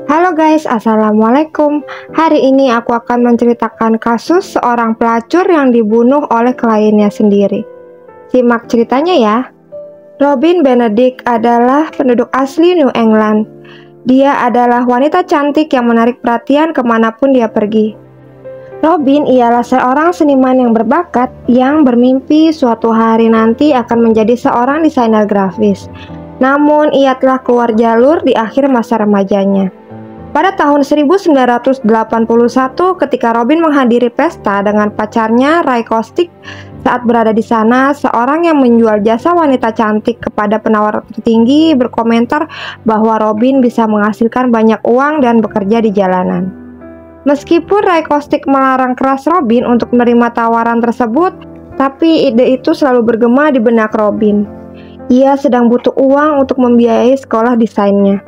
Halo guys, assalamualaikum. Hari ini aku akan menceritakan kasus seorang pelacur yang dibunuh oleh kliennya sendiri. Simak ceritanya ya. Robin Benedict adalah penduduk asli New England. Dia adalah wanita cantik yang menarik perhatian kemanapun dia pergi. Robin ialah seorang seniman yang berbakat yang bermimpi suatu hari nanti akan menjadi seorang desainer grafis. Namun ia telah keluar jalur di akhir masa remajanya. Pada tahun 1981 ketika Robin menghadiri pesta dengan pacarnya Ray Kostick, saat berada di sana, seorang yang menjual jasa wanita cantik kepada penawar tertinggi berkomentar bahwa Robin bisa menghasilkan banyak uang dan bekerja di jalanan. Meskipun Ray Kostick melarang keras Robin untuk menerima tawaran tersebut, tapi ide itu selalu bergema di benak Robin. Ia sedang butuh uang untuk membiayai sekolah desainnya.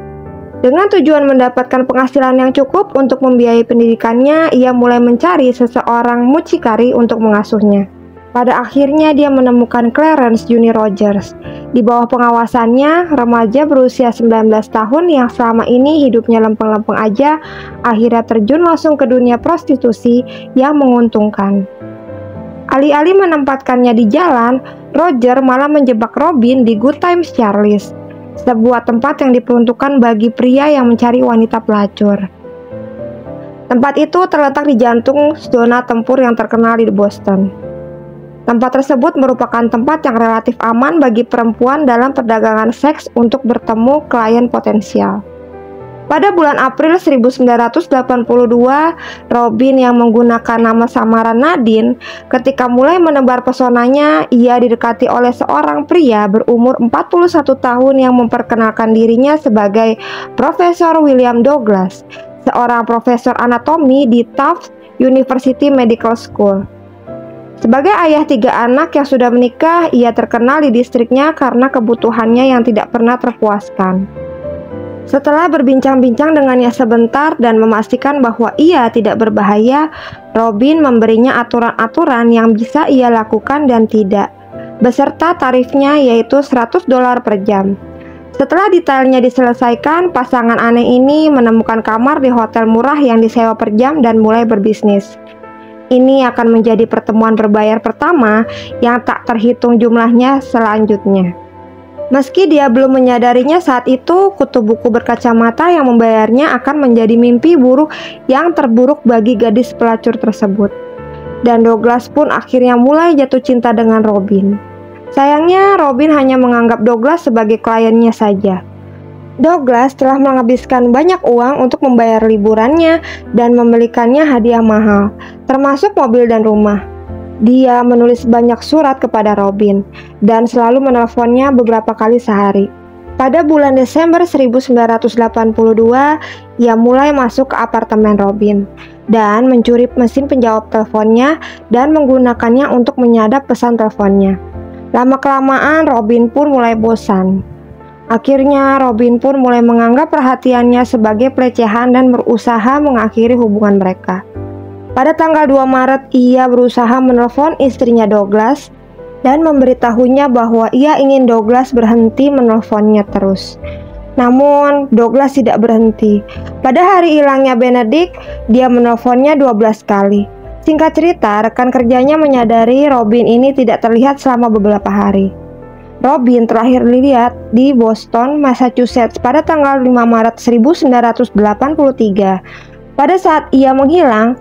Dengan tujuan mendapatkan penghasilan yang cukup untuk membiayai pendidikannya, ia mulai mencari seseorang mucikari untuk mengasuhnya. Pada akhirnya dia menemukan Clarence Junior Rogers. Di bawah pengawasannya, remaja berusia 19 tahun yang selama ini hidupnya lempeng-lempeng aja, akhirnya terjun langsung ke dunia prostitusi yang menguntungkan. Alih-alih menempatkannya di jalan, Roger malah menjebak Robin di Good Times Charlie's, sebuah tempat yang diperuntukkan bagi pria yang mencari wanita pelacur. Tempat itu terletak di jantung zona tempur yang terkenal di Boston. Tempat tersebut merupakan tempat yang relatif aman bagi perempuan dalam perdagangan seks untuk bertemu klien potensial. Pada bulan April 1982, Robin yang menggunakan nama samaran Nadine, ketika mulai menebar pesonanya, ia didekati oleh seorang pria berumur 41 tahun yang memperkenalkan dirinya sebagai Profesor William Douglas, seorang profesor anatomi di Tufts University Medical School. Sebagai ayah 3 anak yang sudah menikah, ia terkenal di distriknya karena kebutuhannya yang tidak pernah terpuaskan. Setelah berbincang-bincang dengannya sebentar dan memastikan bahwa ia tidak berbahaya, Robin memberinya aturan-aturan yang bisa ia lakukan dan tidak, beserta tarifnya yaitu $100 per jam. Setelah detailnya diselesaikan, pasangan aneh ini menemukan kamar di hotel murah yang disewa per jam dan mulai berbisnis. Ini akan menjadi pertemuan berbayar pertama yang tak terhitung jumlahnya selanjutnya. Meski dia belum menyadarinya saat itu, kutu buku berkacamata yang membayarnya akan menjadi mimpi buruk yang terburuk bagi gadis pelacur tersebut. Dan Douglas pun akhirnya mulai jatuh cinta dengan Robin. Sayangnya, Robin hanya menganggap Douglas sebagai kliennya saja. Douglas telah menghabiskan banyak uang untuk membayar liburannya dan membelikannya hadiah mahal, termasuk mobil dan rumah. Dia menulis banyak surat kepada Robin dan selalu menelponnya beberapa kali sehari. Pada bulan Desember 1982, ia mulai masuk ke apartemen Robin dan mencuri mesin penjawab teleponnya dan menggunakannya untuk menyadap pesan teleponnya. Lama-kelamaan Robin pun mulai bosan. Akhirnya Robin pun mulai menganggap perhatiannya sebagai pelecehan dan berusaha mengakhiri hubungan mereka. Pada tanggal 2 Maret, ia berusaha menelpon istrinya Douglas dan memberitahunya bahwa ia ingin Douglas berhenti menelponnya terus. Namun, Douglas tidak berhenti. Pada hari hilangnya Benedict, dia menelponnya 12 kali. Singkat cerita, rekan kerjanya menyadari Robin ini tidak terlihat selama beberapa hari. Robin terakhir dilihat di Boston, Massachusetts pada tanggal 5 Maret 1983. Pada saat ia menghilang,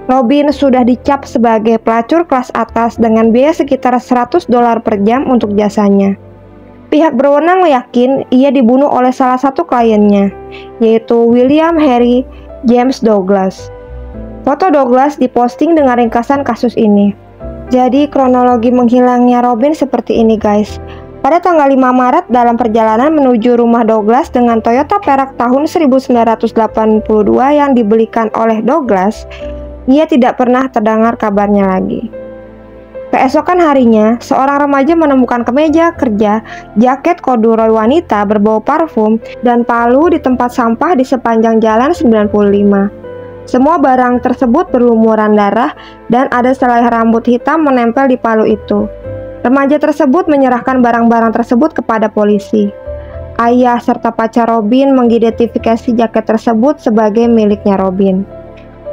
Robin sudah dicap sebagai pelacur kelas atas dengan biaya sekitar $100 per jam untuk jasanya. Pihak berwenang yakin ia dibunuh oleh salah satu kliennya, yaitu William Henry James Douglas. Foto Douglas diposting dengan ringkasan kasus ini. Jadi kronologi menghilangnya Robin seperti ini guys. Pada tanggal 5 Maret dalam perjalanan menuju rumah Douglas dengan Toyota Perak tahun 1982 yang dibelikan oleh Douglas, ia tidak pernah terdengar kabarnya lagi. Keesokan harinya, seorang remaja menemukan kemeja kerja, jaket corduroy wanita berbau parfum, dan palu di tempat sampah di sepanjang jalan 95. Semua barang tersebut berlumuran darah dan ada selai rambut hitam menempel di palu itu. Remaja tersebut menyerahkan barang-barang tersebut kepada polisi. ayah serta pacar Robin mengidentifikasi jaket tersebut sebagai miliknya Robin.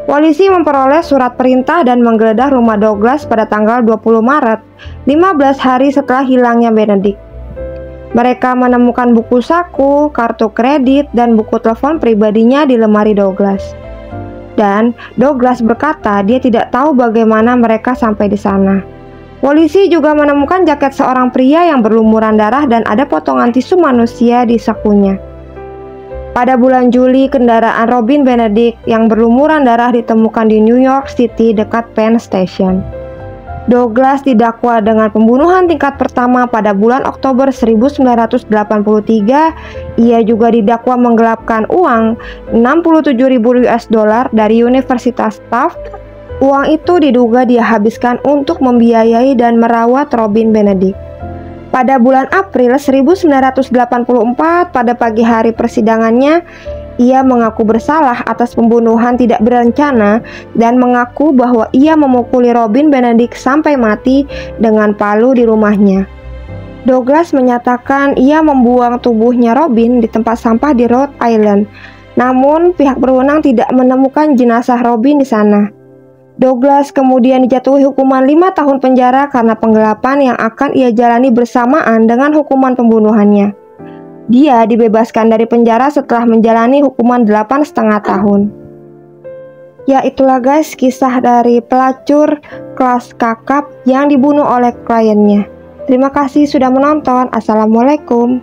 Polisi memperoleh surat perintah dan menggeledah rumah Douglas pada tanggal 20 Maret, 15 hari setelah hilangnya Benedict. Mereka menemukan buku saku, kartu kredit, dan buku telepon pribadinya di lemari Douglas. Dan Douglas berkata dia tidak tahu bagaimana mereka sampai di sana. Polisi juga menemukan jaket seorang pria yang berlumuran darah dan ada potongan tisu manusia di sakunya. Pada bulan Juli, kendaraan Robin Benedict yang berlumuran darah ditemukan di New York City dekat Penn Station. Douglas didakwa dengan pembunuhan tingkat pertama pada bulan Oktober 1983. Ia juga didakwa menggelapkan uang 67.000 US dollar dari Universitas Taft. Uang itu diduga dia habiskan untuk membiayai dan merawat Robin Benedict. Pada bulan April 1984, pada pagi hari persidangannya, ia mengaku bersalah atas pembunuhan tidak berencana dan mengaku bahwa ia memukuli Robin Benedict sampai mati dengan palu di rumahnya. Douglas menyatakan ia membuang tubuhnya Robin di tempat sampah di Rhode Island, namun pihak berwenang tidak menemukan jenazah Robin di sana. Douglas kemudian dijatuhi hukuman 5 tahun penjara karena penggelapan yang akan ia jalani bersamaan dengan hukuman pembunuhannya. Dia dibebaskan dari penjara setelah menjalani hukuman 8,5 tahun. Ya itulah guys, kisah dari pelacur kelas kakap yang dibunuh oleh kliennya. Terima kasih sudah menonton. Assalamualaikum.